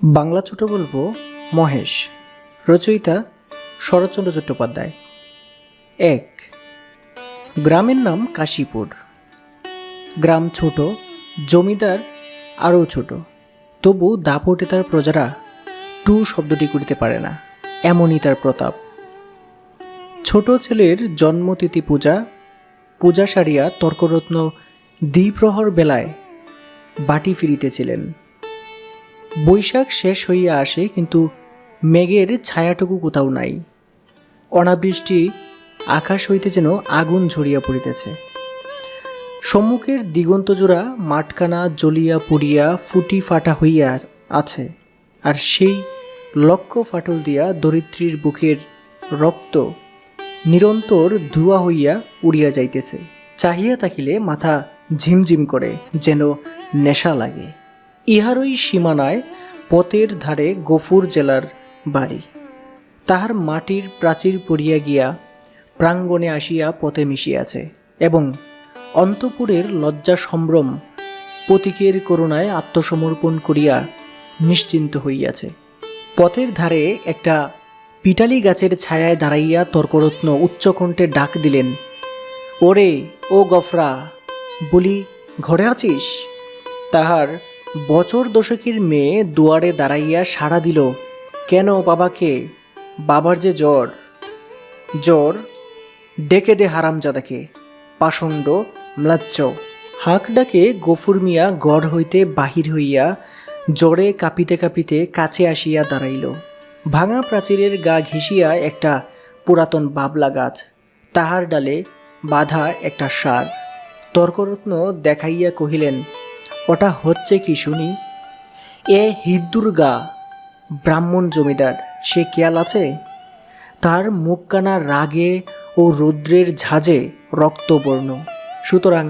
বাংলা ছোট গল্প মহেশ, রচয়িতা শরৎচন্দ্র চট্টোপাধ্যায়। ১। গ্রামের নাম কাশীপুর। গ্রাম ছোট, জমিদার আরও ছোট, তবু দাপটে তার প্রজারা টু শব্দটি করিতে পারে না, এমনই তার প্রতাপ। ছোট ছেলের জন্মতিথি পূজা সারিয়া তর্করত্ন দ্বিপ্রহর বেলায় বাটি ফিরিতেছিলেন। বৈশাখ শেষ হইয়া আসে, কিন্তু মেঘের ছায়াটুকু কোথাও নাই। অনাবৃষ্টি আকাশ হইতে যেন আগুন ঝরিয়া পড়িতেছে। সম্মুখের দিগন্তজোড়া মাঠখানা জ্বলিয়া পুড়িয়া ফুটি ফাটা হইয়া আছে, আর সেই লক্ষ ফাটল দিয়া ধরিত্রীর বুকের রক্ত নিরন্তর ধোঁয়া হইয়া উড়িয়া যাইতেছে। চাহিয়া থাকিলে মাথা ঝিমঝিম করে, যেন নেশা লাগে। ইহারই সীমানায় পথের ধারে গফুর জেলার বাড়ি। তাহার মাটির প্রাচীর পড়িয়া গিয়া প্রাঙ্গণে আসিয়া পথে মিশিয়াছে, এবং অন্তপুরের লজ্জা সম্ভ্রম প্রতীকের করুণায় আত্মসমর্পণ করিয়া নিশ্চিন্ত হইয়াছে। পথের ধারে একটা পিটালি গাছের ছায়ায় দাঁড়াইয়া তর্করত্ন উচ্চকণ্ঠে ডাক দিলেন, ওরে ও গফরা, বলি ঘরে আছিস? তাহার বছর দশকের মেয়ে দুয়ারে দাঁড়াইয়া সাড়া দিল, কেন বাবাকে? বাবার যে জ্বর। জ্বর? ডেকে দে হারামজাদাকে, পাষণ্ড ম্লাচ্চ। হাঁক ডাকে গফুর মিয়া গড় হইতে বাহির হইয়া জ্বরে কাঁপিতে কাঁপিতে কাছে আসিয়া দাঁড়াইল। ভাঙা প্রাচীরের গা ঘেঁষিয়া একটা পুরাতন বাবলা গাছ, তাহার ডালে বাঁধা একটা সার। তর্করত্ন দেখাইয়া কহিলেন, ওটা হচ্ছে কি শুনি? এ হিদ্দুর গা, ব্রাহ্মণ জমিদার, সে খেয়াল আছে? তার মুখখানা রাগে ও রৌদ্রের ঝাঁজে রক্তবর্ণ, সুতরাং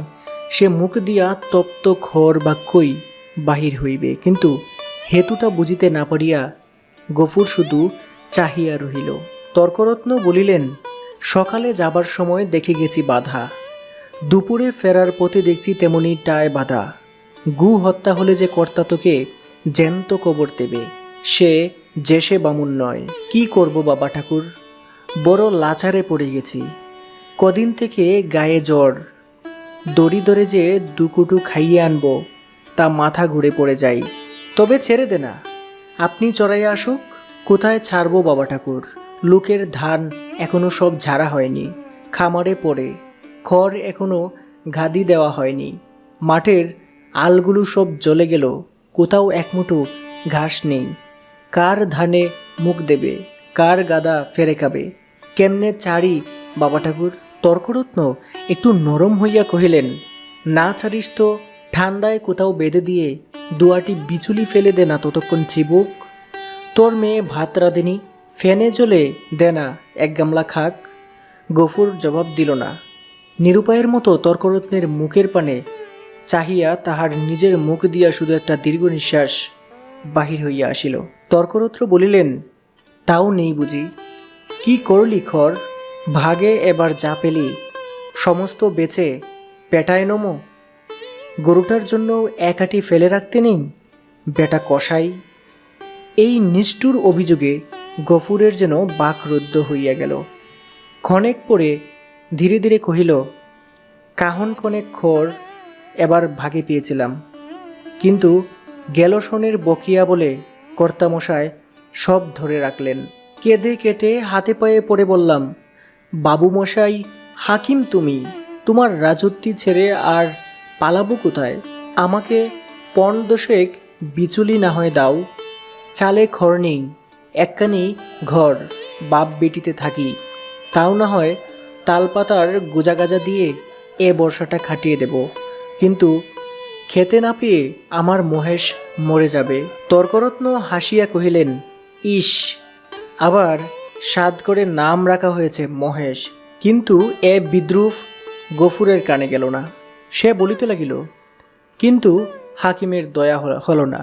সে মুখ দিয়া তপ্ত খড় বাক্যই বাহির হইবে। কিন্তু হেতুটা বুঝিতে না পারিয়া গফুর শুধু চাহিয়া রহিল। তর্করত্ন বলিলেন, সকালে যাবার সময় দেখে গেছি বাধা, দুপুরে ফেরার পথে দেখছি তেমনি টায় বাধা। গু হত্যা হলে যে কর্তা তোকে জ্যান্ত কবর দেবে, সে বামুন নয়। কি করব বাবা ঠাকুর, বড় লাচারে পড়ে গেছি। কদিন থেকে গায়ে জ্বর, দড়ি ধরে যে দুকুটু খাইয়ে আনবো তা মাথা ঘুরে পড়ে যাই। তবে ছেড়ে দে না, আপনি চড়াইয়া আসুক। কোথায় ছাড়বো বাবা ঠাকুর, লোকের ধান এখনো সব ঝাড়া হয়নি, খামারে পড়ে, খড় এখনো গাদি দেওয়া হয়নি, মাঠের আলগুলো সব জ্বলে গেল, কোথাও একমুঠো ঘাস নেই। কার ধানে মুখ দেবে, কার গাদা ফেরেকাবে, কেমনে ছাড়ি বাবা ঠাকুর? তর্করত্ন একটু নরম হইয়া কহিলেন, না ছাড়িস তো ঠান্ডায় কোথাও বেঁধে দিয়ে দুয়াটি বিচুলি ফেলে দে না, ততক্ষণ চিবুক। তোর মেয়ে ভাত রাঁধেনি, ফ্যানে জ্বলে দে না এক গামলা খাক। গফুর জবাব দিল না। নিরুপায়ের মতো তর্করত্নের মুখের পানে চাহিয়া তাহার নিজের মুখ দিয়া শুধু একটা দীর্ঘ নিঃশ্বাস বাহির হইয়া আসিল। তর্করত্ন বলিলেন, তাও নেই বুঝি? কি করলি খর? ভাগে এবার যা পেলি সমস্ত বেচে পেটায় নমো। গরুটার জন্য এক আটি ফেলে রাখতে নেই, বেটা কসাই। এই নিষ্ঠুর অভিযোগে গফুরের যেন বাকরুদ্ধ হইয়া গেল। ক্ষণেক পরে ধীরে ধীরে কহিল, কাহন কনেক খড় এবার ভাগে পেয়েছিলাম, কিন্তু গেলসনের বকিয়া বলে কর্তামশায় সব ধরে রাখলেন। কেঁদে কেটে হাতে পায়ে পড়ে বললাম, বাবুমশাই হাকিম তুমি, তোমার রাজত্বি ছেড়ে আর পালাবো কোথায়? আমাকে পণ দশেক বিচুলি না হয় দাও। চালে খড় নেই, একখানি ঘর বাপ বেটিতে থাকি, তাও না হয় তালপাতার গোজাগাজা দিয়ে এ বর্ষাটা খাটিয়ে দেব, কিন্তু খেতে না পেয়ে আমার মহেশ মরে যাবে। তর্করত্ন হাসিয়া কহিলেন, ইস, আবার সাদ করে নাম রাখা হয়েছে মহেশ। কিন্তু এ বিদ্রুপ গফুরের কানে গেল না। সে বলিতে লাগিল, কিন্তু হাকিমের দয়া হল না।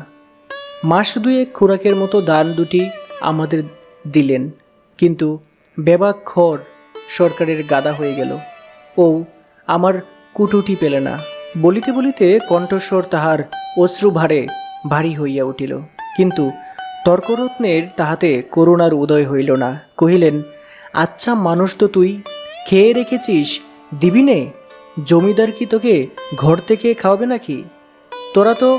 মাস দুয়েক খোরাকের মতো দান দুটি আমাদের দিলেন, কিন্তু বেবাক খড় সরকারের গাদা হয়ে গেল। ও আমার কুটুটি পেলে না। বলিতে বলিতে কণ্ঠস্বর তাহার অশ্রুভারে ভারী হইয়া উঠিল। কিন্তু তর্করত্নের তাহাতে করুণার উদয় হইল না। কহিলেন, আচ্ছা মানুষ তো তুই, খেয়ে রেখেছিস, দিবি নে? জমিদার কি তোকে ঘর থেকে খাওয়াবে নাকি? তোরা তো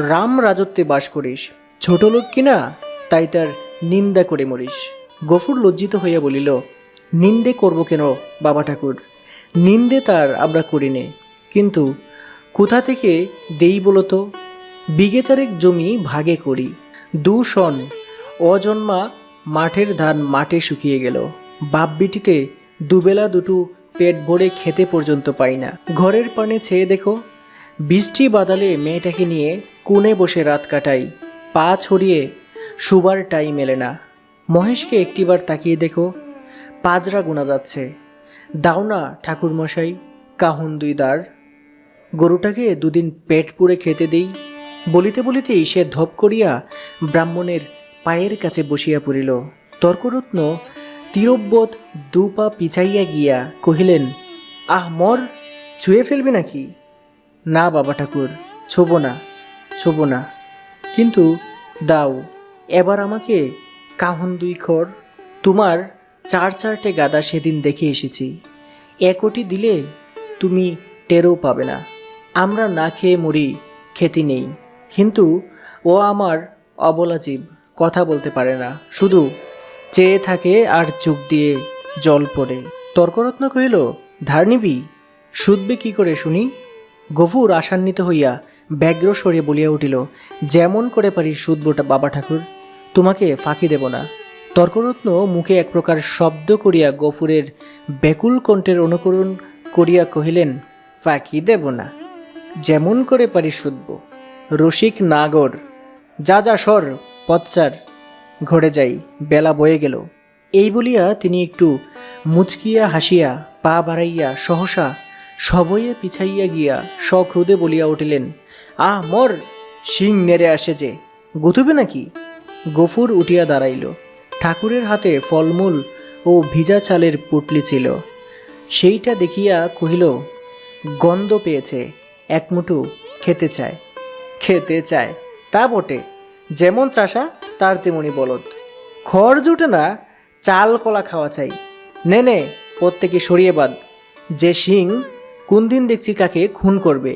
রাম রাজত্বে বাস করিস, ছোট লোক কিনা, তাই তার নিন্দা করে মরিস। গফুর লজ্জিত হইয়া বলিল, নিন্দে করব কেন বাবা ঠাকুর? নিন্দে তার আমরা করি নে, কিন্তু কোথা থেকে দেই বলো তো? বিঘে চারেক জমি ভাগে করি, 2 শন অজন্মা মাঠের ধান মাঠে শুকিয়ে গেল। বাপ বিটিতে দুবেলা দুটো পেট ভরে খেতে পর্যন্ত পাই না। ঘরের পানে ছেয়ে দেখো, বৃষ্টি বাদলে মেয়েটাকে নিয়ে কোণে বসে রাত কাটাই, পা ছড়িয়ে শুবার টাইম মেলে না। মহেশকে একটিবার তাকিয়ে দেখো, পাজরা গোনা যাচ্ছে। দাও না ঠাকুরমশাই কাহুন 2 দাঁড়, গরুটাকে 2 দিন পেট পুড়ে খেতে দেই। বলিতে বলিতেই সে ধপ করিয়া ব্রাহ্মণের পায়ের কাছে বসিয়া পড়িল। তর্করত্ন তীরব্বত 2 পা পিছাইয়া গিয়া কহিলেন, আহ মর, ছুঁয়ে ফেলবি নাকি? না বাবা ঠাকুর, ছোব না, কিন্তু দাও এবার আমাকে কাহন 2 খর। তোমার 4-4টে গাদা সেদিন দেখে এসেছি, 1 দিলে তুমি টেরও পাবে না। আমরা না খেয়ে মরি, খেতে নেই, কিন্তু ও আমার অবলা জীব, কথা বলতে পারে না, শুধু চেয়ে থাকে আর চোখ দিয়ে জল পড়ে। তর্করত্ন কহিল, ধার নিবি? শুধবে কি করে শুনি? গফুর আশান্বিত হইয়া ব্যগ্র স্বরে বলিয়া উঠিল, যেমন করে পারি শুধবোটা বাবা ঠাকুর, তোমাকে ফাঁকি দেব না। তর্করত্ন মুখে এক প্রকার শব্দ করিয়া গফুরের ব্যাকুল কণ্ঠের অনুকরণ করিয়া কহিলেন, ফাঁকি দেব না, যেমন করে পারি শুধব। রসিক নাগর, যা যা সর পথচার, ঘরে যাই, বেলা বয়ে গেল। এই বলিয়া তিনি একটু মুচকিয়া হাসিয়া পা বাড়াইয়া সহসা সবয়ে পিছাইয়া গিয়া সক্রোধে বলিয়া উঠিলেন, আহ মর, শিং নেড়ে আসে যে, গুথুবে নাকি? গফুর উঠিয়া দাঁড়াইল। ঠাকুরের হাতে ফলমূল ও ভিজা চালের পুটলি ছিল, সেইটা দেখিয়া কহিল, গন্ধ পেয়েছে, এক মুঠো খেতে চায়। খেতে চায় তা বটে, যেমন চাষা তার তেমনি বলদ। খড় জুটে না, চাল কলা খাওয়া চাই। নে নে, প্রত্যেকে সরিয়ে বাদ, যে সিং কোন দিন দেখছি কাকে খুন করবে।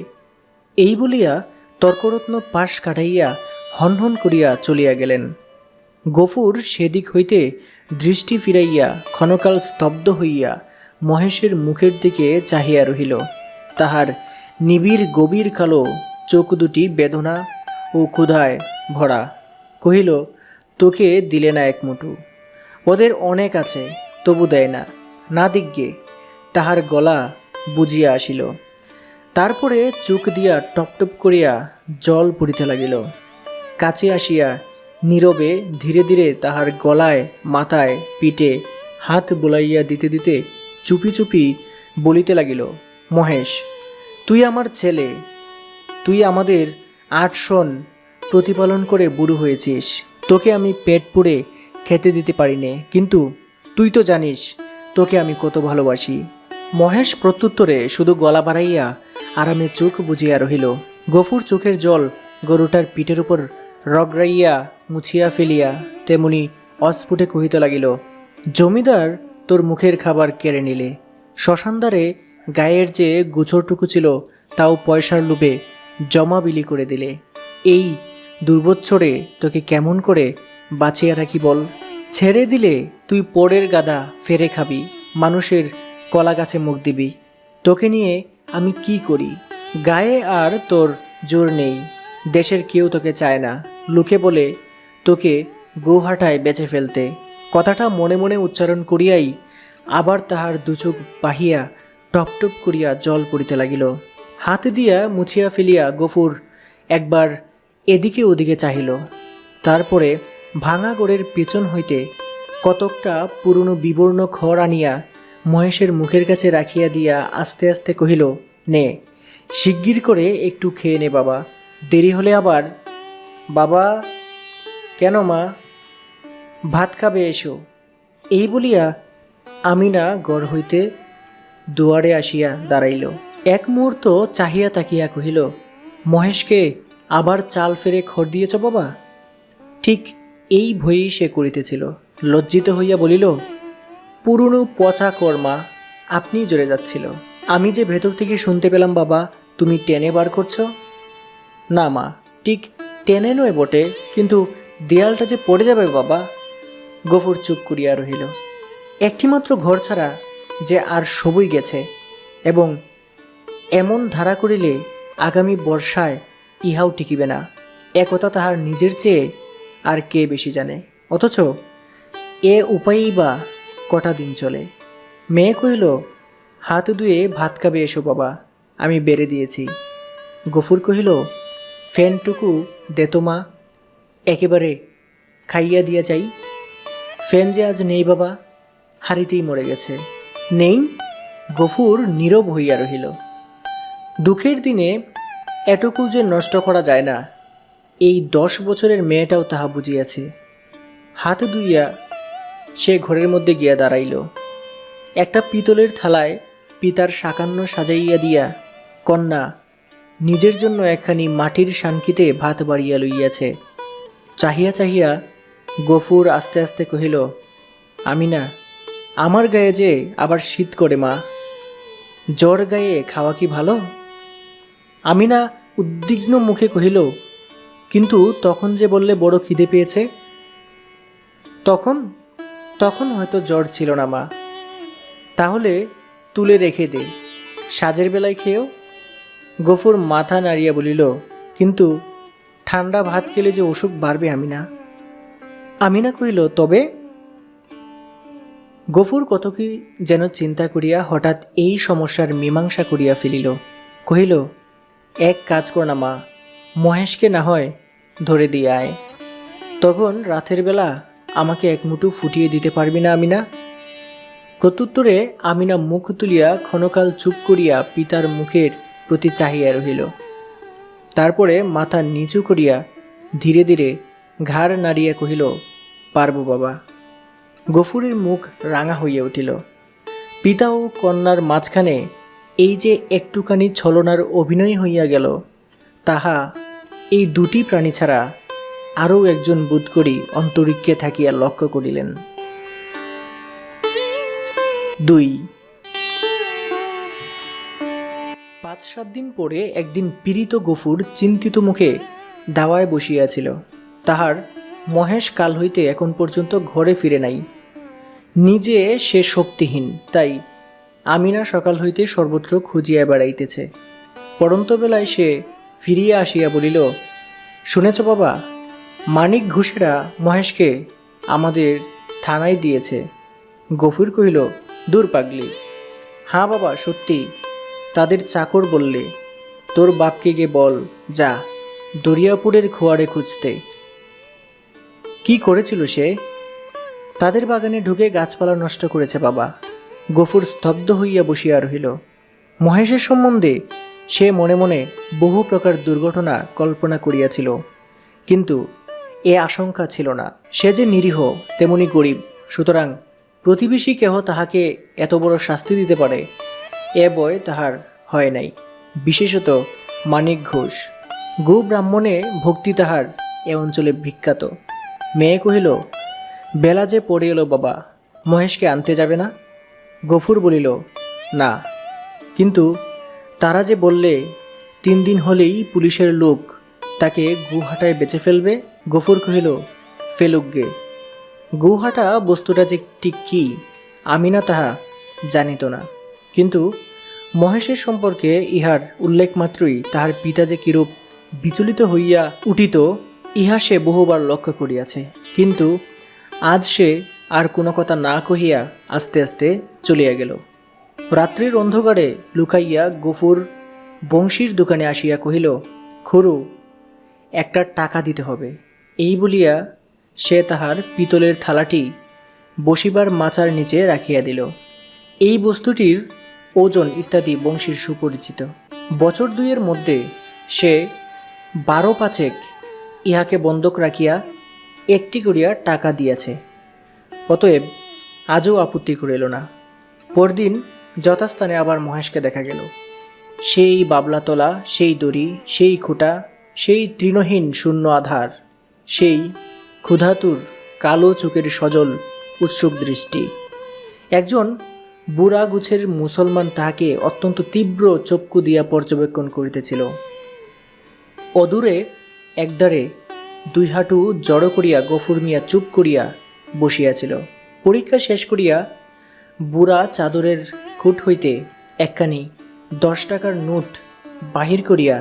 এই বলিয়া তর্করত্ন পাশ কাটাইয়া হনহন করিয়া চলিয়া গেলেন। গফুর সেদিক হইতে দৃষ্টি ফিরাইয়া ক্ষণকাল স্তব্ধ হইয়া মহেশের মুখের দিকে চাহিয়া রহিল। তাহার নিবিড় গভীর কালো চোখ দুটি বেদনা ও ক্ষুধায় ভরা। কহিল, তোকে দিলে না এক মুঠো, ওদের অনেক আছে, তবু দেয় না, না দিগ্গে। তাহার গলা বুঝিয়া আসিল। তারপরে চোখ দিয়া টপটপ করিয়া জল পড়িতে লাগিল। কাছে আসিয়া নীরবে ধীরে ধীরে তাহার গলায়, মাথায়, পিঠে হাত বুলাইয়া দিতে দিতে চুপি চুপি বলিতে লাগিল, মহেশ, তুই আমার ছেলে, তুই আমাদের 8 শন প্রতিপালন করে বুড়ো হয়েছিস, তোকে আমি পেট পুড়ে খেতে দিতে পারি নে, কিন্তু তুই তো জানিস তোকে আমি কত ভালোবাসি। মহেশ প্রত্যুত্তরে শুধু গলা বাড়াইয়া আরামে চোখ বুঝিয়া রহিল। গফুর চোখের জল গরুটার পিঠের উপর রগড়াইয়া মুছিয়া ফেলিয়া তেমনি অস্ফুটে কহিতে লাগিল, জমিদার তোর মুখের খাবার কেড়ে নিলে, শ্মশানদারে গায়ের যে গুছরটুকু ছিল তাও পয়সার লোভে জমা বিলি করে দিলে। এই দুর্বৎসরে তোকে কেমন করে বাঁচিয়ে রাখি বল? ছেড়ে দিলে তুই পোড়ের গাদা ফেরে খাবি, মানুষের কলা গাছে মুখ দিবি। তোকে নিয়ে আমি কি করি? গায়ে আর তোর জোর নেই, দেশের কেউ তোকে চায় না, লোকে বলে তোকে গৌহাটায় বেচে ফেলতে। কথাটা মনে মনে উচ্চারণ করিয়াই আবার তাহার দুচোখ বাহিয়া টপটপ করিয়া জল পড়িতে লাগিল। হাত দিয়া মুছিয়া ফেলিয়া গফুর একবার এদিকে ওদিকে চাহিল। তারপরে ভাঙা গোড়ের পেছন হইতে কতকটা পুরনো বিবর্ণ খড় আনিয়া মহেশের মুখের কাছে রাখিয়া দিয়া আস্তে আস্তে কহিল, নে, শিগগির করে একটু খেয়ে নে বাবা, দেরি হলে আবার। বাবা, কেন মা? ভাত খাবে, এসো। এই বলিয়া আমিনা ঘর হইতে দুয়ারে আসিয়া দাঁড়াইল। এক মুহূর্ত চাহিয়া তাকিয়া কহিল, মহেশকে আবার চাল ফেরে খড় দিয়েছ বাবা? ঠিক এই ভয়েই সে করিতেছিল। লজ্জিত হইয়া বলিল, পুরনো পচা কর্মা, আপনিই জোরে যাচ্ছিল। আমি যে ভেতর থেকে শুনতে পেলাম বাবা, তুমি টেনে বার করছো। না মা, ঠিক টেনে নয় বটে, কিন্তু দেয়ালটা যে পড়ে যাবে বাবা। গফুর চুপ করিয়া রহিল। একটিমাত্র ঘর ছাড়া যে আর সবই গেছে, এবং এমন ধারা করিলে আগামী বর্ষায় ইহাও টিকিবে না, একথা তাহার নিজের চেয়ে আর কে বেশি জানে। অথচ এ উপায়েই বা কটা দিন চলে। মেয়ে কহিল, হাত ধুয়ে ভাত খাবে এসো বাবা, আমি বেড়ে দিয়েছি। গফুর কহিল, ফ্যানটুকু দে তো মা, একেবারে খাইয়া দিয়া যাই। ফ্যান যে আজ নেই বাবা, হাড়িতেই মরে গেছে। নেই? গফুর নীরব হইয়া রহিল। দুঃখের দিনে এটুকু যে নষ্ট করা যায় না, এই 10 বছরের মেয়েটাও তাহা বুঝিয়াছে। হাত ধুইয়া সে ঘরের মধ্যে গিয়া দাঁড়াইল। একটা পিতলের থালায় পিতার সাকান্ন সাজাইয়া দিয়া কন্যা নিজের জন্য একখানি মাটির সানকিতে ভাত বাড়িয়া লইয়াছে। চাহিয়া চাহিয়া গফুর আস্তে আস্তে কহিল, আমিনা, আমার গায়ে যে আবার শীত করে মা, জ্বর গায়ে খাওয়া কি ভালো? আমিনা উদ্বিগ্ন মুখে কহিল, কিন্তু তখন যে বললে বড় খিদে পেয়েছে। তখন তখন হয়তো জ্বর ছিল না মা। তাহলে তুলে রেখে দে, সাজের বেলায় খেয়েও। গফুর মাথা নাড়িয়া বলিল, কিন্তু ঠান্ডা ভাত খেলে যে অসুখ বাড়বে আমিনা। আমিনা কহিল, তবে? গফুর কত কি যেন চিন্তা করিয়া হঠাৎ এই সমস্যার মীমাংসা করিয়া ফেলিল। কহিল, এক কাজ কর না মা, মহেশকে না হয় ধরে দিয়ে আয়। তখন রাতের বেলা আমাকে এক মুঠো ফুটিয়ে দিতে পারবি না আমিনা? প্রত্যুত্তরে আমিনা মুখ তুলিয়া ক্ষণকাল চুপ করিয়া পিতার মুখের প্রতি চাহিয়া রহিল। তারপরে মাথা নিচু করিয়া ধীরে ধীরে ঘাড় নাড়িয়া কহিল, পারব বাবা। গফুরের মুখ রাঙা হইয়া উঠিল। পিতা ও কন্যার মাঝখানে এই যে একটুখানি ছলনার অভিনয় হইয়া গেল, তাহা এই দুটি প্রাণী ছাড়া আরও একজন বোধ করি অন্তরিক্ষে থাকিয়া লক্ষ্য করিলেন। 2 5-7 দিন পরে একদিন পীড়িত গফুর চিন্তিত মুখে দাওয়ায় বসিয়াছিল। তাহার মহেশ কাল হইতে এখন পর্যন্ত ঘরে ফিরে নাই। নিজে সে শক্তিহীন, তাই আমিনা সকাল হইতে সর্বত্র খুঁজিয়া বেড়াইতেছে। পড়ন্ত বেলায় সে ফিরিয়া আসিয়া বলিল, শুনেছ বাবা, মানিক ঘুষেরা মহেশকে আমাদের থানায় দিয়েছে। গফুর কহিল, দূর পাগলি। হ্যাঁ বাবা, সত্যি, তাদের চাকর বললে। তোর বাপকে গিয়ে বল, যা দরিয়াপুরের খোয়ারে খুঁজতে। কি করেছিল সে? তাদের বাগানে ঢুকে গাছপালা নষ্ট করেছে বাবা। গফুর স্তব্ধ হইয়া বসিয়া রহিল। মহেশের সম্বন্ধে সে মনে মনে বহু প্রকার দুর্ঘটনা কল্পনা করিয়াছিল, কিন্তু এ আশঙ্কা ছিল না সে যে নিরীহ, তেমনি গরিব, সুতরাং প্রতিবেশী কেহ তাহাকে এত বড় শাস্তি দিতে পারে এ ভয় তাহার হয় নাই। বিশেষত মানিক ঘোষ, গো ব্রাহ্মণে ভক্তি তাহার এ অঞ্চলে বিখ্যাত। মেয়ে কহিল, বেলা যে পড়ে এলো বাবা, মহেশকে আনতে যাবে না? গফুর বলিল, না, কিন্তু তারা যে বললে 3 দিন হলেই পুলিশের লোক তাকে গুহাটায় বেচে ফেলবে। গফুর কহিল, ফেলুক গে। গুহাটা বস্তুটা যে ঠিক কি আমিনা তাহা জানিত না, কিন্তু মহেশের সম্পর্কে ইহার উল্লেখ মাত্রই তাহার পিতা যে কিরূপ বিচলিত হইয়া উঠিত ইহা সে বহুবার লক্ষ্য করিয়াছে। কিন্তু আজ সে আর কোনো কথা না কহিয়া আস্তে আস্তে চলিয়া গেল। রাত্রির অন্ধকারে লুকাইয়া গফুর বংশীর দোকানে আসিয়া কহিল, খুড়ু, একটা টাকা দিতে হবে। এই বলিয়া সে তাহার পিতলের থালাটি বসিবার মাচার নিচে রাখিয়া দিল। এই বস্তুটির ওজন ইত্যাদি বংশীর সুপরিচিত। বছর 2 মধ্যে সে 12-5 ইহাকে বন্ধক রাখিয়া একটি করিয়া টাকা দিয়াছে। অতএব আজও আপত্তি করিল না। পরদিন যথাস্থানে আবার মহেশকে দেখা গেল। সেই বাবলাতলা, সেই দড়ি, সেই খুঁটা, সেই তৃণহীন শূন্য আধার, সেই ক্ষুধাতুর কালো চোখের সজল উৎসুক দৃষ্টি। একজন বুড়া গুছের মুসলমান তাহাকে অত্যন্ত তীব্র চক্ষু দিয়া পর্যবেক্ষণ করিতেছিল। অদূরে একদারে দুই হাঁটু জড়ো করিয়া গফুর মিয়া চুপ করিয়া বসিয়াছিল। পরীক্ষা শেষ করিয়া বুড়া চাদরের খুঁট হইতে একখানি 10 টাকার নোট বাহির করিয়া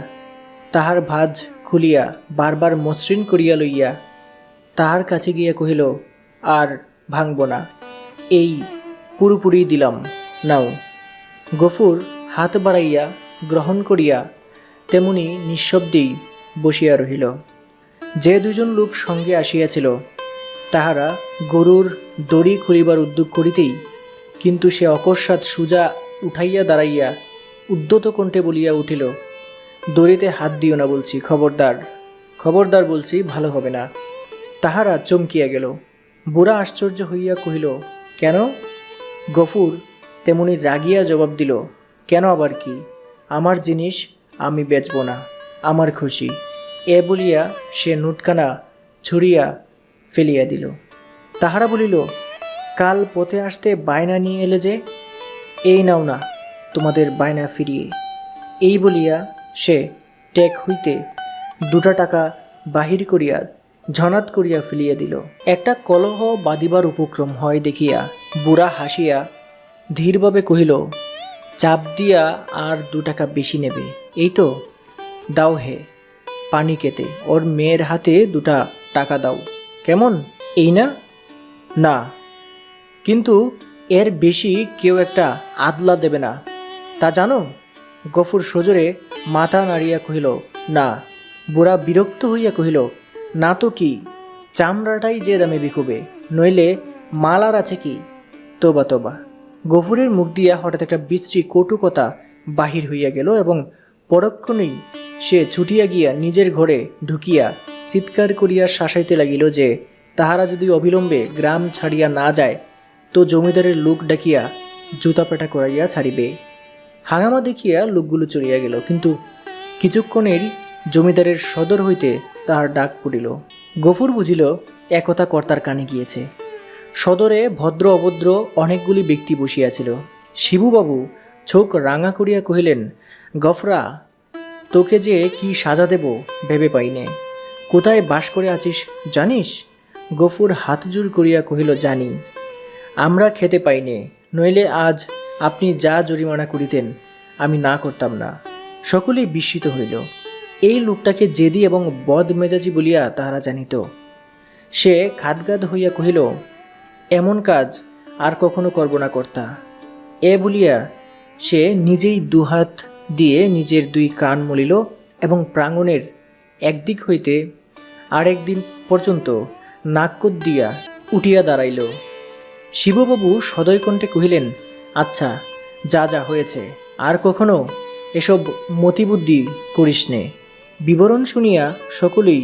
তাহার ভাঁজ খুলিয়া বারবার মসৃণ করিয়া লইয়া তাহার কাছে গিয়া কহিল, আর ভাঙব না, এই পুরোপুরি দিলাম, নাও। গফুর হাত বাড়াইয়া গ্রহণ করিয়া তেমনি নিঃশব্দেই বসিয়া রহিল। যে দুজন লোক সঙ্গে আসিয়াছিল তাহারা গরুর দড়ি খুলিবার উদ্যোগ করিতেই কিন্তু সে অকস্মাৎ সুজা উঠাইয়া দাঁড়াইয়া উদ্যত কণ্ঠে বলিয়া উঠিল, দড়িতে হাত দিও না বলছি, খবরদার, খবরদার বলছি, ভালো হবে না। তাহারা চমকিয়া গেল। বুড়া আশ্চর্য হইয়া কহিল, কেন? গফুর তেমনি রাগিয়া জবাব দিল, কেন আবার কি? আমার জিনিস আমি বেচব না, আমার খুশি। এ বলিয়া সে নোটখানা ছুঁড়িয়া ফেলিয়া দিল। তাহারা বলিল, কাল পথে আসতে বায়না নিয়ে এলে যে, এই নাও না তোমাদের বায়না ফিরিয়ে। এই বলিয়া সে টেক হইতে 2 টাকা বাহির করিয়া ঝনাত করিয়া ফেলিয়া দিল। একটা কলহ বাঁধিবার উপক্রম হয় দেখিয়া বুড়া হাসিয়া ধীরভাবে কহিল, চাপ দিয়া আর 2 টাকা বেশি নেবে, এই তো? দাও হে পানি কেতে, ওর মেয়ের হাতে 2 টাকা দাও, কেমন? এই না? না, কিন্তু এর বেশি কেউ একটা আদলা দেবে না, তা জানো? গফুর সজোরে মাথা নাড়িয়া কহিল, না। বুড়া বিরক্ত হইয়া কহিল, না তো কি, চামড়াটাই যে দামে বিকুবে, নইলে মাল আর আছে কি? তোবা তোবা। গফুরের মুখ দিয়া হঠাৎ একটা বিশ্রী কটু কথা বাহির হইয়া গেল এবং পরক্ষণেই সে ছুটিয়া গিয়া নিজের ঘরে ঢুকিয়া চিৎকার করিয়া শাসাইতে লাগিল যে তাহারা যদি অবিলম্বে গ্রাম ছাড়িয়া না যায় তো জমিদারের লোক ডাকিয়া জুতা পেটা করাইয়া ছাড়িবে। হাঙ্গামা দেখিয়া লোকগুলো চলিয়া গেল, কিন্তু কিছুক্ষণের জমিদারের সদর হইতে তাহার ডাক পড়িল। গফুর বুঝিল একথা কর্তার কানে গিয়েছে। সদরে ভদ্র অভদ্র অনেকগুলি ব্যক্তি বসিয়াছিল। শিবুবাবু চোখ রাঙা করিয়া কহিলেন, গফরা, তোকে যে কি সাজা দেব ভেবে পাইনে। কোথায় বাস করে আছিস জানিস? গফুর হাত জোর করিয়া কহিল, জানি। আমরা খেতে পাইনে, নইলে আজ আপনি যা জরিমানা করিতেন আমি না করতাম না। সকলেই বিস্মিত হইল। এই লোকটাকে জেদি এবং বদমেজাজি বলিয়া তাহারা জানিত। সে খাদগাদ হইয়া কহিল, এমন কাজ আর কখনো করব না কর্তা। এ বলিয়া সে নিজেই দুহাত দিয়ে নিজের 2 কান মলিল এবং প্রাঙ্গণের একদিক হইতে আরেক দিন পর্যন্ত নাককোদ দিয়া উঠিয়া দাঁড়াইল। শিববাবু সদয় কণ্ঠে কহিলেন, আচ্ছা, যা যা হয়েছে, আর কখনো এসব মতিবুদ্ধি করিস নে। বিবরণ শুনিয়া সকলেই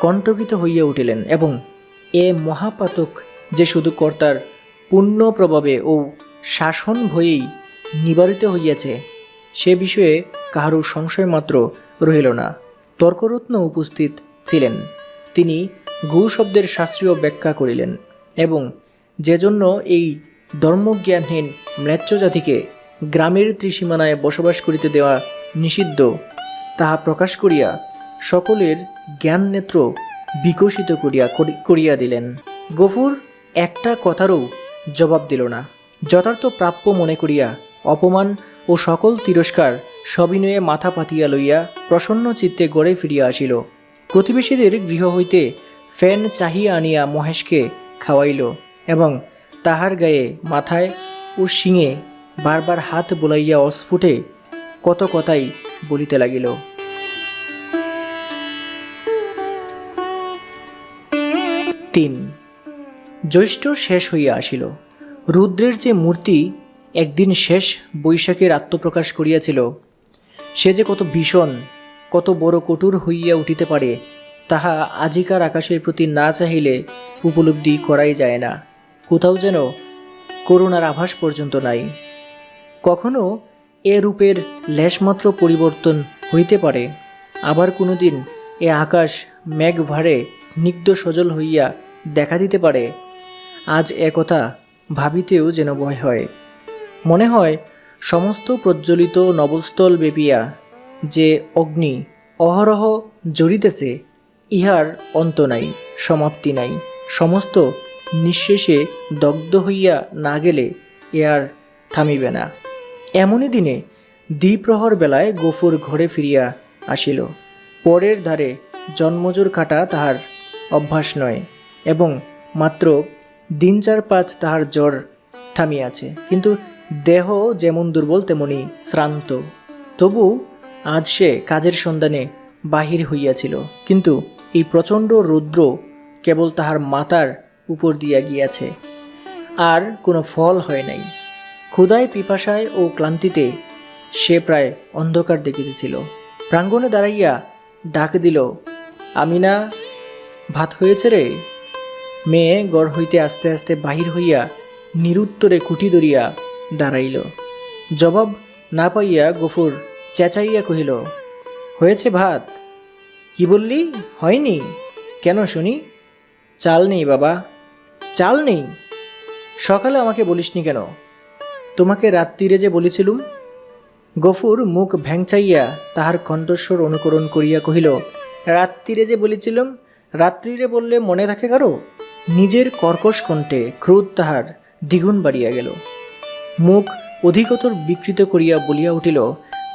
কণ্ঠকিত হইয়া উঠিলেন এবং এ মহাপাতক যে শুধু কর্তার পুণ্য প্রভাবে ও শাসন ভয়েই নিবারিত হইয়াছে সে বিষয়ে কাহারও সংশয় মাত্র রহিল না। তর্করত্ন উপস্থিত ছিলেন। তিনি গু শব্দের শাস্ত্রীয় ব্যাখ্যা করিলেন এবং যে জন্য এই ধর্মজ্ঞানহীন ম্লেচ্ছ জাতিকে গ্রামের ত্রিসীমানায় বসবাস করিতে দেওয়া নিষিদ্ধ তাহা প্রকাশ করিয়া সকলের জ্ঞান নেত্র বিকশিত করিয়া দিলেন। গফুর একটা কথারও জবাব দিল না। যথার্থ প্রাপ্য মনে করিয়া অপমান ও সকল তিরস্কার সবিনয়ে মাথা পাতিয়া লইয়া প্রসন্ন চিত্তে গড়ে ফিরিয়া আসিল। প্রতিবেশীদের গৃহ হইতে ফ্যান চাহিয়া আনিয়া মহেশকে খাওয়াইল এবং তাহার গায়ে, মাথায় ও শিঙে বারবার হাত বোলাইয়া অস্ফুটে কত কথাই বলিতে লাগিল। 3 জ্যৈষ্ঠ শেষ হইয়া আসিল। রুদ্রের যে মূর্তি একদিন শেষ বৈশাখের আত্মপ্রকাশ করিয়াছিল সে যে কত ভীষণ, কত বড় কঠোর হইয়া উঠিতে পারে তাহা আজিকার আকাশের প্রতি না চাহিলে উপলব্ধি করাই যায় না। কোথাও যেন করুণার আভাস পর্যন্ত নাই। কখনো এ রূপের লেশমাত্র পরিবর্তন হইতে পারে, আবার কোনোদিন এ আকাশ মেঘ ভারে স্নিগ্ধ সজল হইয়া দেখা দিতে পারে, আজ একথা ভাবিতেও যেন ভয় হয়। মনে হয় সমস্ত প্রজ্বলিত নবস্থল বেপিয়া যে অগ্নি অহরহ জ্বলিতেছে, ইহার অন্ত নাই, সমাপ্তি নাই। সমস্ত নিঃশেষে দগ্ধ হইয়া না গেলে এ আর থামিবে না। এমনই দিনে দ্বিপ্রহর বেলায় গফুর ঘরে ফিরিয়া আসিল। পরের ধারে জন্মজোর কাটা তাহার অভ্যাস নয়, এবং মাত্র দিন 4-5 তাহার জ্বর থামিয়াছে, কিন্তু দেহ যেমন দুর্বল তেমনি শ্রান্ত। তবু আজ সে কাজের সন্ধানে বাহির হইয়াছিল, কিন্তু এই প্রচণ্ড রৌদ্র কেবল তাহার মাথার উপর দিয়া গিয়াছে, আর কোনো ফল হয় নাই। ক্ষুধায়, পিপাসায় ও ক্লান্তিতে সে প্রায় অন্ধকার দেখিতেছিল। প্রাঙ্গণে দাঁড়াইয়া ডাক দিল, আমিনা, ভাত হয়েছে রে? মেয়ে গড় হইতে আস্তে আস্তে বাহির হইয়া নিরুত্তরে খুঁটি ধরিয়া দাঁড়াইল। জবাব না পাইয়া গফুর চেঁচাইয়া কহিল, হয়েছে ভাত? কি বললি, হয়নি? কেন শুনি? চাল নেই বাবা। চাল নেই? সকালে আমাকে বলিসনি কেন? তোমাকে রাত্রিরে যে বলেছিলুম। গফুর মুখ ভ্যাংচাইয়া তাহার কণ্ঠস্বর অনুকরণ করিয়া কহিল, রাত্রিরে যে বলেছিলুম? রাত্রিরে বললে মনে থাকে কারো? নিজের কর্কশ কণ্ঠে ক্রোধ তাহার দ্বিগুণ বাড়িয়া গেল। মুখ অধিকতর বিকৃত করিয়া বলিয়া উঠিল,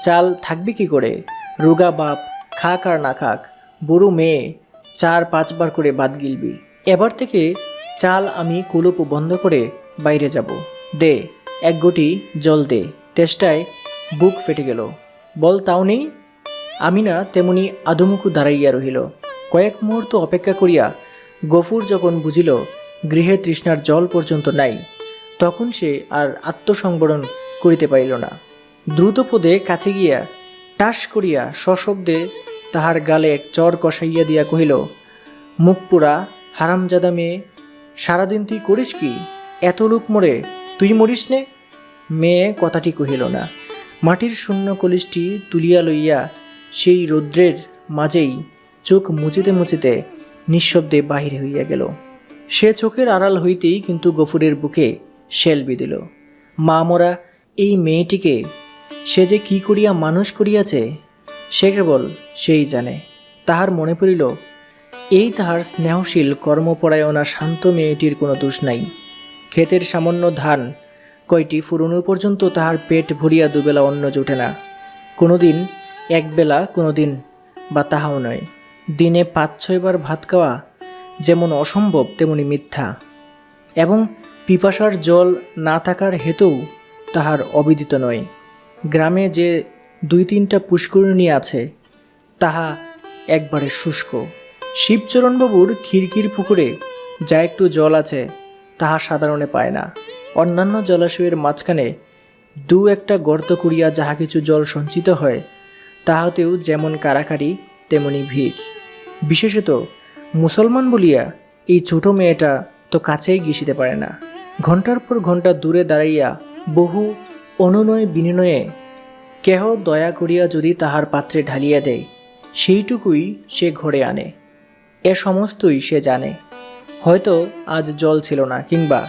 চাল থাকবে কি করে? রোগা বাপ খাক আর না খাক, বুড়ো মেয়ে 4-5 বার করে বাদ গিলবি। এবার থেকে চাল আমি কুলুপ বন্ধ করে বাইরে যাব। দে 1 ঘটি জল দে। তেষ্টায় বুক ফেটে গেল। বল তাও নেই? আমিনা তেমনি আদুমুখু দাঁড়াইয়া রহিল। কয়েক মুহূর্ত অপেক্ষা করিয়া গফুর যখন বুঝিল গৃহে তৃষ্ণার জল পর্যন্ত নাই, তখন সে আর আত্মসংবরণ করিতে পারিল না। দ্রুতপদে কাছে গিয়া টাস করিয়া সশব্দে তাহার গালে এক চর কষাইয়া দিয়া কহিল, মুখ পোড়া হারামজাদা মেয়ে, সারাদিন তুই করিস কি? এত লোক মরে, তুই মরিস নে? মেয়ে কথাটি কহিল না। মাটির শূন্য কলিশটি তুলিয়া লইয়া সেই রৌদ্রের মাঝেই চোখ মুচিতে মুচিতে নিঃশব্দে বাহির হইয়া গেল। সে চোখের আড়াল হইতেই কিন্তু গফুরের বুকে শেল বিঁধিল। মা মরা এই মেয়েটিকে সে যে কি করিয়া মানুষ করিয়াছে, সে কেবল সেই জানে। তাহার মনে পড়িল, এই তাহার স্নেহশীল কর্মপরায়ণা শান্ত মেয়েটির কোনো দোষ নাই। ক্ষেতের সামান্য ধান কয়টি ফুরনো পর্যন্ত তাহার পেট ভরিয়া দুবেলা অন্ন জোটে না। কোনোদিন একবেলা, কোনোদিন বা তাহাও নয়। দিনে 5-6 বার ভাত খাওয়া যেমন অসম্ভব তেমনি মিথ্যা, এবং পিপাসার জল না থাকার হেতুও তাহার অবিদিত নয়। গ্রামে যে 2-3টা পুষ্করিণী আছে, তাহা একবারে শুষ্ক। শিবচরণবাবুর খিড়কির পুকুরে যা একটু জল আছে, তাহা সাধারণে পায় না। অন্যান্য জলাশয়ের মাঝখানে 2-1টা গর্ত করিয়া যাহা কিছু জল সঞ্চিত হয়, তাহাতেও যেমন কারাকারি তেমনি ভিড়। বিশেষত মুসলমান বলিয়া এই ছোট মেয়েটা তো কাছেই ঘেঁষিতে পারে না। ঘণ্টার পর ঘণ্টা দূরে দাঁড়াইয়া বহু অনুনয় বিনিময়ে কেহ দয়া করিয়া যদি তাহার পাত্রে ঢালিয়া দেয়, সেইটুকুই সে ঘরে আনে। এ সমস্তই সে জানে। হয়তো আজ জল ছিল না, কিংবা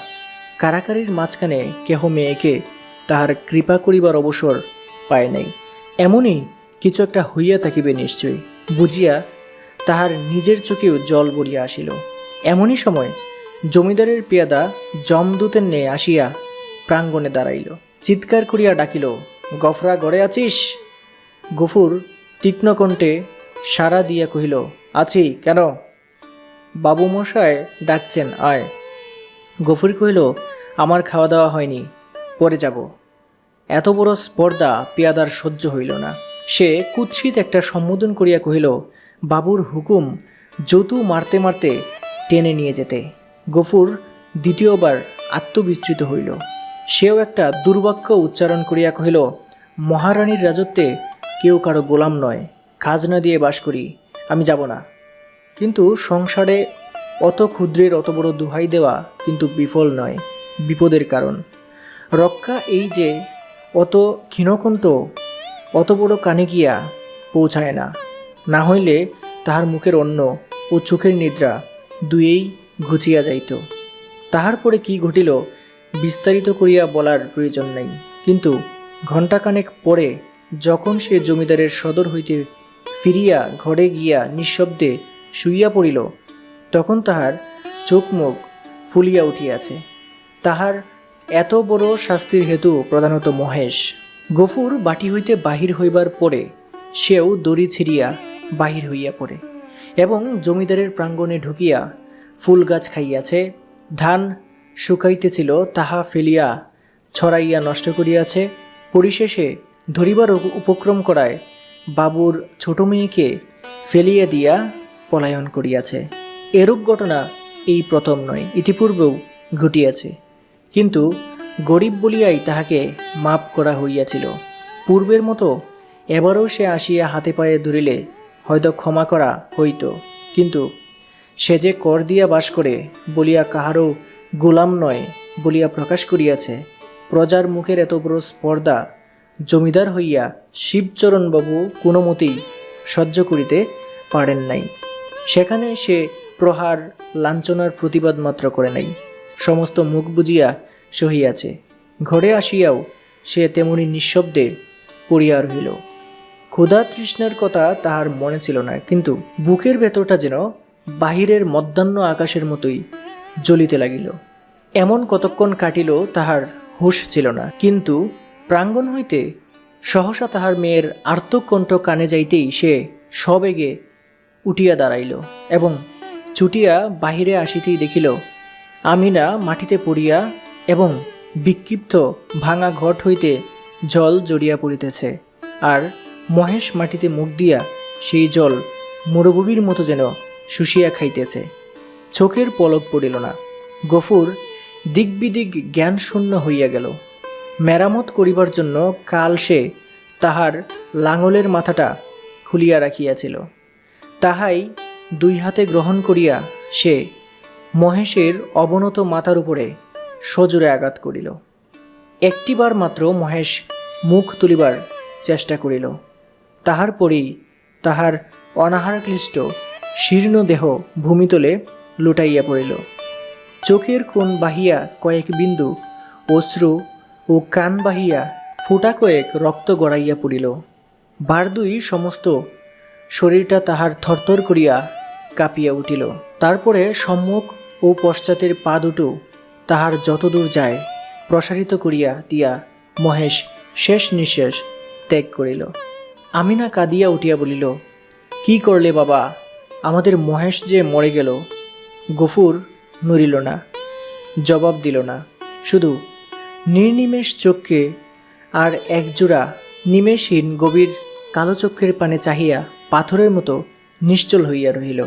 কারাকারির মাঝখানে কেহ মেয়েকে তাহার কৃপা করিবার অবসর পায় নাই। এমনই কিছু একটা হইয়া থাকিবে নিশ্চয়ই বুঝিয়া তাহার নিজের চোখেও জল ভরিয়া আসিল। এমনই সময় জমিদারের পেয়াদা যমদূতের ন্যায় আসিয়া প্রাঙ্গণে দাঁড়াইল। চিৎকার করিয়া ডাকিল, গফরা, ঘরে আছিস? গফুর তীক্ষ্ণ কণ্ঠে সাড়া দিয়া কহিল, আছি। কেন? বাবুমশায় ডাকছেন, আয়। গফুর কহিল, আমার খাওয়া দাওয়া হয়নি, পরে যাব। এত বড় স্পর্ধা পেয়াদার সহ্য হইল না। সে কুৎসিত একটা সম্বোধন করিয়া কহিল, বাবুর হুকুম যতু মারতে মারতে টেনে নিয়ে যেতে। গফুর দ্বিতীয়বার আত্মবিস্মৃত হইল। সেও একটা দুর্বাক্য উচ্চারণ করিয়া কহিল, মহারানীর রাজত্বে কেউ কারো গোলাম নয়, খাজনা দিয়ে বাস করি, আমি যাব না। কিন্তু সংসারে অত ক্ষুদ্রের অত বড় দোহাই দেওয়া কিন্তু বিফল নয়, বিপদের কারণ। রক্ষা এই যে অত ক্ষীণকণ্ঠ অত বড় কানে গিয়া পৌঁছায় না, না হইলে তাহার মুখের অন্ন ও চোখের নিদ্রা দুয়েই ঘুচিয়া যাইত। তাহার পরে কি ঘটিল বিস্তারিত করিয়া বলার প্রয়োজন নাই, কিন্তু ঘণ্টাখানেক পরে যখন সে জমিদারের সদর হইতে ফিরিয়া ঘরে গিয়া নিঃশব্দে শুইয়া পড়িল, তখন তাহার চোখ মুখ ফুলিয়া উঠিয়াছে। তাহার এত বড় শাস্তির হেতু প্রধানত মহেশ। গফুর বাটি হইতে বাহির হইবার পরে সেও দড়ি ছিঁড়িয়া বাহির হইয়া পড়ে এবং জমিদারের প্রাঙ্গণে ঢুকিয়া ফুল গাছ খাইয়াছে, ধান শুকাইতেছিল তাহা ফেলিয়া ছড়াইয়া নষ্ট করিয়াছে, পরিশেষে ধরিবার উপক্রম করায় বাবুর ছোট মেয়েকে ফেলিয়া দিয়া পলায়ন করিয়াছে। এরূপ ঘটনা এই প্রথম নয়, ইতিপূর্বেও ঘটিয়াছে, কিন্তু গরিব বলিয়াই তাহাকে মাপ করা হইয়াছিল। পূর্বের মতো এবারও সে আসিয়া হাতে পায়ে ধরিলে হয়তো ক্ষমা করা হইত, কিন্তু সে যে কর দিয়া বাস করে বলিয়া কাহারও গোলাম নয় বলিয়া প্রকাশ করিয়াছে, প্রজার মুখের এত বড় স্পর্ধা জমিদার হইয়া শিবচরণবাবু কোনো মতেই সহ্য করিতে পারেন নাই। সেখানে সে প্রহার লাঞ্ছনার প্রতিবাদ মাত্র করে নাই, সমস্ত মুখ বুজিয়া সহিয়াছে। ঘরে আসিয়াও সে তেমনি নিঃশব্দে পড়িয়া রহিল। ক্ষুধা তৃষ্ণার কথা তাহার মনে ছিল না, কিন্তু বুকের ভেতরটা যেন বাহিরের মধ্যাহ্ন আকাশের মতোই জ্বলিতে লাগিল। এমন কতক্ষণ কাটিল তাহার হুঁশ ছিল না, কিন্তু প্রাঙ্গণ হইতে সহসা তাহার মেয়ের আর্তকণ্ঠ কানে যাইতেই সে সবেগে উঠিয়া দাঁড়াইল এবং ছুটিয়া বাহিরে আসিতেই দেখিল আমিনা মাটিতে পড়িয়া এবং বিক্ষিপ্ত ভাঙা ঘট হইতে জল জড়িয়া পড়িতেছে, আর মহেশ মাটিতে মুখ দিয়া সেই জল মরুভূমির মতো যেন শুষিয়া খাইতেছে। চোখের পলক পড়িল না। গফুর দিকবিদিক জ্ঞান শূন্য হইয়া গেল। মেরামত করিবার জন্য কাল সে তাহার লাঙলের মাথাটা খুলিয়া রাখিয়াছিল, তাহাই দুই হাতে গ্রহণ করিয়া সে মহেশের অবনত মাথার উপরে সজোরে আঘাত করিল। একটিবার মাত্র মহেশ মুখ তুলিবার চেষ্টা করিল, তাহার পরেই তাহার অনাহার ক্লিষ্ট শীর্ণ দেহ ভূমিতলে লুটাইয়া পড়িল। চোখের কোণ বাহিয়া কয়েক বিন্দু অশ্রু ও কান বাহিয়া ফুটা কয়েক রক্ত গড়াইয়া পড়িল। বারদুই সমস্ত শরীরটা তাহার থরথর করিয়া কাঁপিয়া উঠিল। তারপরে সম্মুখ ও পশ্চাতের পা দুটো তাহার যতদূর যায় প্রসারিত করিয়া দিয়া মহেশ শেষ নিঃশ্বাস ত্যাগ করিল। আমিনা কাঁদিয়া উঠিয়া বলিল, কি করলে বাবা, আমাদের মহেশ যে মরে গেল। গফুর নড়িল না, জবাব দিল না, শুধু নির্নিমেষ চক্ষে আর একজোড়া নিমেষহীন গভীর কালো চক্ষের পানে চাহিয়া পাথরের মতো নিশ্চল হইয়া রহিল।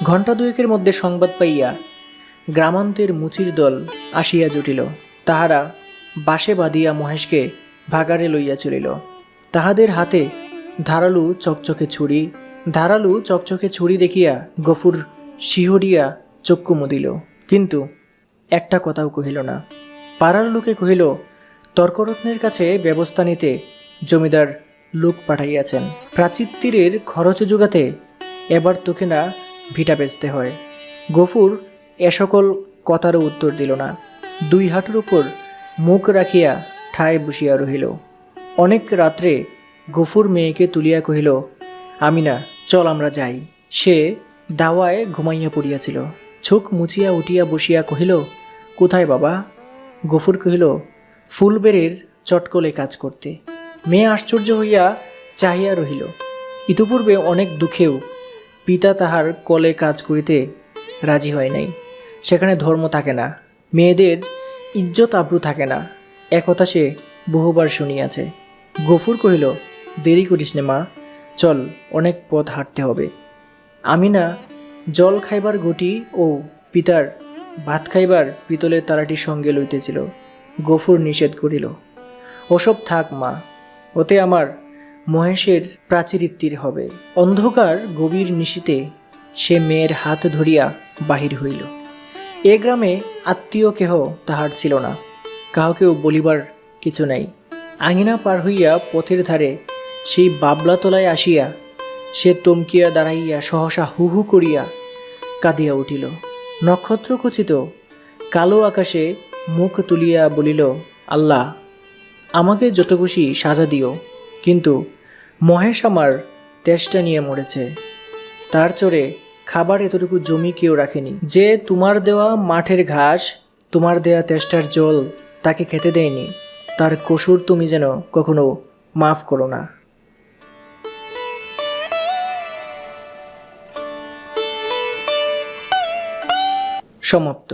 ঘণ্টা দুয়েকের মধ্যে সংবাদ পাইয়া গ্রামান্তের মুচির দল আসিয়া জুটিল। তাহারা বাসে বাঁধিয়া মহেশকে ভাগাড়ে লইয়া চলিল। তাহাদের হাতে ধারালু চকচকে ছুরি দেখিয়া গফুর শিহরিয়া চক্ষু মুদিল, কিন্তু একটা কথাও কহিল না। পাড়ার লোকে কহিল, তর্করত্নের কাছে ব্যবস্থা নিতে জমিদার লোক পাঠাইয়াছেন, প্রাচীর খরচ জোগাতে এবার তোকে না ভিটা বেচতে হয়। গফুর এ সকল কথারও উত্তর দিল না, দুই হাঁটুর উপর মুখ রাখিয়া ঠায় বসিয়া রহিল। অনেক রাত্রে গফুর মেয়েকে তুলিয়া কহিল, আমিনা চল আমরা যাই। সে দাওয়ায় ঘুমাইয়া পড়িয়াছিল। চোখ মুছিয়া উঠিয়া বসিয়া কহিল, কোথায় বাবা? গফুর কহিল, ফুলবেড়ের চটকলে কাজ করতে। মেয়ে আশ্চর্য হইয়া চাহিয়া রহিল। ইতিপূর্বে অনেক দুঃখেও পিতা তাহার কলে কাজ করিতে রাজি হয় নাই। সেখানে ধর্ম থাকে না, মেয়েদের ইজ্জত আব্রু থাকে না, একথা সে বহুবার শুনিয়াছে। গফুর কহিল, দেরি করিস নে মা, চল, অনেক পথ হাঁটতে হবে। আমিনা জল খাইবার ঘটি ও পিতার ভাত খাইবার পিতলের তারাটি সঙ্গে লইতেছিল। গফুর নিষেধ করিল, ওসব থাক মা, ওতে আমার মহেশের প্রাচীরিত্তির হবে। অন্ধকার গভীর নিশীতে সে মেয়ের হাত ধরিয়া বাহির হইল। এ গ্রামে আত্মীয় কেহ তাহার ছিল না, কাউকেও বলিবার কিছু নাই। আঙিনা পার হইয়া পথের ধারে সেই বাবলাতলায় আসিয়া সে তমকিয়া দাঁড়াইয়া সহসা হু হু করিয়া কাঁদিয়া উঠিল। নক্ষত্রখচিত কালো আকাশে মুখ তুলিয়া বলিল, আল্লাহ, আমাকে যত খুশি সাজা দিও, কিন্তু মহেশ আমার তেষ্টা নিয়ে মরেছে। তার চরে খাবার এতটুকু জমি কেউ রাখেনি। যে তোমার দেওয়া মাঠের ঘাস, তোমার দেয়া তেষ্টার জল তাকে খেতে দেয়নি, তার কসুর তুমি যেন কখনো মাফ করো না। সমাপ্ত।